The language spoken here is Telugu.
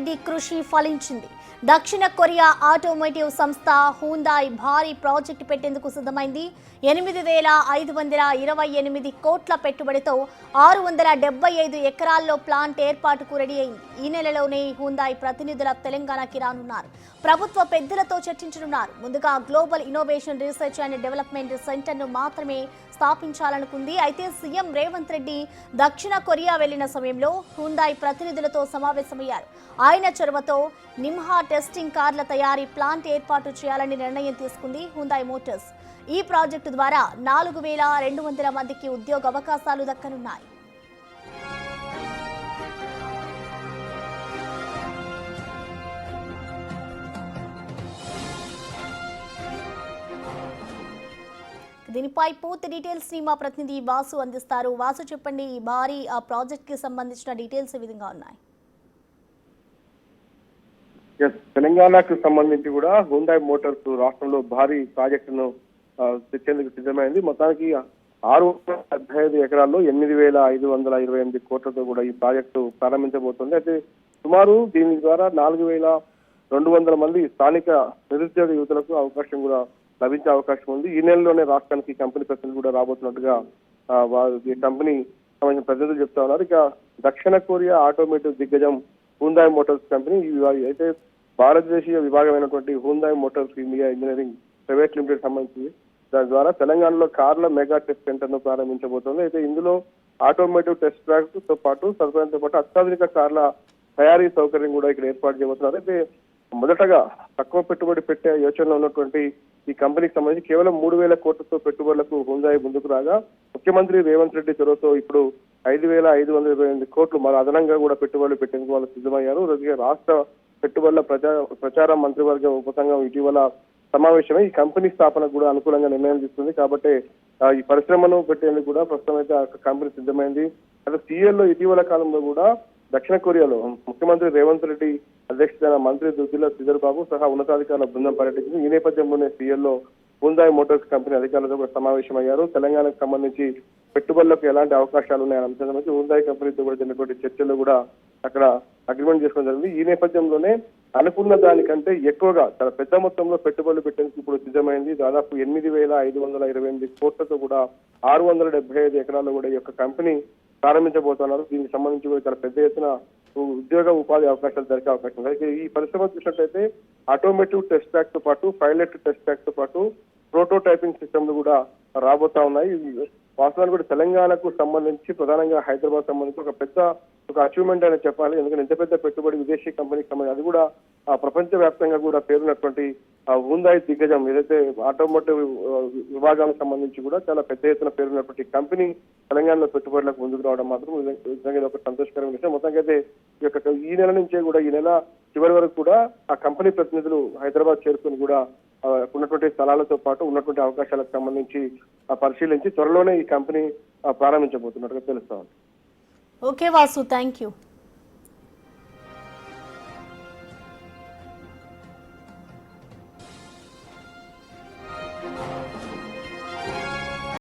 రెడ్డి కృషి ఫలించింది. దక్షిణ కొరియా ఆటోమోటివ్ సంస్థ హ్యుందాయ్ భారీ ప్రాజెక్టు పెట్టేందుకు సిద్ధమైంది. 8,528 కోట్ల పెట్టుబడితో 675 ఎకరాల్లో ప్లాంట్ ఏర్పాటుకు రెడీ అయింది. ఈ నెలలోనే హ్యుందాయ్ ప్రతినిధుల తెలంగాణకి రానున్నారు. ప్రభుత్వ పెద్దలతో చర్చించనున్నారు. ముందుగా global innovation research and development సెంటర్ను మాత్రమే స్థాపించాలనుకుంది. అయితే సీఎం రేవంత్ రెడ్డి దక్షిణ కొరియా వెళ్లిన సమయంలో హ్యుందాయ్ ప్రతినిధులతో సమావేశమయ్యారు. ఆయన చొరవతో నిమ్హా టెస్టింగ్ కార్ల తయారీ ప్లాంట్ ఏర్పాటు చేయాలని నిర్ణయం తీసుకుంది హ్యుందాయ్ మోటార్స్. ఈ ప్రాజెక్టు ద్వారా 4,200 మందికి ఉద్యోగ అవకాశాలు దక్కనున్నాయి. దీనిపై పూర్తి డీటెయిల్స్ ని మా ప్రతినిధి వాసు అందిస్తారు. వాసు, చెప్పండి, ఈ భారీ ప్రాజెక్ట్ కి సంబంధించిన డీటెయిల్స్ ఏ విధంగా ఉన్నాయి? తెలంగాణకు సంబంధించి కూడా హ్యుందాయ్ మోటార్స్ రాష్ట్రంలో భారీ ప్రాజెక్టును తెచ్చేందుకు సిద్ధమైంది. మొత్తానికి 675 ఎకరాల్లో 8,528 కోట్లతో కూడా ఈ ప్రాజెక్టు ప్రారంభించబోతోంది. అయితే సుమారు దీని ద్వారా 4,200 మంది స్థానిక నిరుద్యోగ యువతులకు అవకాశం కూడా లభించే అవకాశం ఉంది. ఈ నెలలోనే రాష్ట్రానికి కంపెనీ ప్రతినిధులు కూడా రాబోతున్నట్టుగా ఈ కంపెనీ సంబంధించిన ప్రతినిధులు చెప్తా ఉన్నారు. ఇక దక్షిణ కొరియా ఆటోమేటివ్ దిగ్గజం హ్యుందాయ్ మోటార్స్ కంపెనీ అయితే భారతదేశీయ విభాగమైనటువంటి Hyundai Motors India engineering private limited సంబంధించి దాని ద్వారా తెలంగాణలో కార్ల మెగా టెస్ట్ సెంటర్ ను ప్రారంభించబోతోంది. అయితే ఇందులో ఆటోమేటివ్ టెస్ట్ ట్రాక్ తో పాటు సదుపాయంతో పాటు అత్యాధునిక కార్ల తయారీ సౌకర్యం కూడా ఇక్కడ ఏర్పాటు చేయబోతున్నారు. అయితే మొదటగా తక్కువ పెట్టుబడి పెట్టే యోచనలో ఉన్నటువంటి ఈ కంపెనీకి సంబంధించి కేవలం 3,000 కోట్లతో పెట్టుబడులకు హ్యుందాయ్ ముందుకు రాగా ముఖ్యమంత్రి రేవంత్ రెడ్డి చొరవతో ఇప్పుడు 5,528 కోట్లు మరి అదనంగా కూడా పెట్టుబడులు పెట్టేందుకు వాళ్ళు సిద్ధమయ్యారు. రాష్ట్ర పెట్టుబడుల ప్రచార మంత్రివర్గ ఉపసంఘం ఇటీవల సమావేశమై ఈ కంపెనీ స్థాపనకు కూడా అనుకూలంగా నిర్ణయం తీసుకుంది. కాబట్టి ఈ పరిశ్రమను పెట్టేందుకు కూడా ప్రస్తుతం అయితే ఆ కంపెనీ సిద్ధమైంది. అయితే సీఎల్లో ఇటీవల కాలంలో కూడా దక్షిణ కొరియాలో ముఖ్యమంత్రి రేవంత్ రెడ్డి అధ్యక్షతన మంత్రి దుద్దిల శ్రీధర్ బాబు సహా ఉన్నతాధికారుల బృందం పర్యటించింది. ఈ నేపథ్యంలోనే సీఎల్లో హ్యుందాయ్ మోటార్స్ కంపెనీ అధికారులతో కూడా సమావేశమయ్యారు. తెలంగాణకు సంబంధించి పెట్టుబడులకు ఎలాంటి అవకాశాలు ఉన్నాయనే అంశం సంబంధించి హ్యుందాయ్ కంపెనీతో కూడా జరిగినటువంటి చర్చల్లో కూడా అక్కడ అగ్రిమెంట్ చేసుకోవడం జరిగింది. ఈ నేపథ్యంలోనే అనుకున్న దానికంటే ఎక్కువగా చాలా పెద్ద మొత్తంలో పెట్టుబడులు పెట్టేందుకు ఇప్పుడు సిద్ధమైంది. దాదాపు 8,528 కోట్లతో కూడా 675 ఎకరాల్లో కూడా ఈ యొక్క కంపెనీ ప్రారంభించబోతున్నారు. దీనికి సంబంధించి కూడా చాలా పెద్ద ఎత్తున ఉద్యోగ ఉపాధి అవకాశాలు దొరికే అవకాశం ఉంది. ఈ పరిశ్రమ చూసినట్లయితే ఆటోమేటివ్ టెస్ట్ ట్రాక్ తో పాటు పైలట్ టెస్ట్ ట్రాక్ తో పాటు ప్రోటోటైపింగ్ సిస్టమ్లు కూడా రాబోతా ఉన్నాయి. వాస్తవానికి కూడా తెలంగాణకు సంబంధించి ప్రధానంగా హైదరాబాద్ సంబంధించి ఒక అచీవ్మెంట్ అని చెప్పాలి. ఎందుకంటే ఎంత పెద్ద పెట్టుబడి విదేశీ కంపెనీకి సంబంధించి అది కూడా ప్రపంచ వ్యాప్తంగా కూడా పేరున్నటువంటి హ్యుందాయ్ దిగ్గజం ఏదైతే ఆటోమోటివ్ విభాగానికి సంబంధించి కూడా చాలా పెద్ద ఎత్తున పేరున్నటువంటి కంపెనీ తెలంగాణలో పెట్టుబడులకు ముందుకు రావడం మాత్రం నిజంగా ఒక సంతోషకరమైన విషయం. మొత్తంగా అయితే ఈ నెల నుంచే కూడా ఈ నెల చివరి వరకు కూడా ఆ కంపెనీ ప్రతినిధులు హైదరాబాద్ చేరుకుని కూడా ఉన్నటువంటి స్థలాలతో పాటు ఉన్నటువంటి అవకాశాలకు సంబంధించి పరిశీలించి త్వరలోనే ఈ కంపెనీ ప్రారంభించబోతున్నట్టుగా తెలుస్తా ఉంది. Okay Vasu, thank you.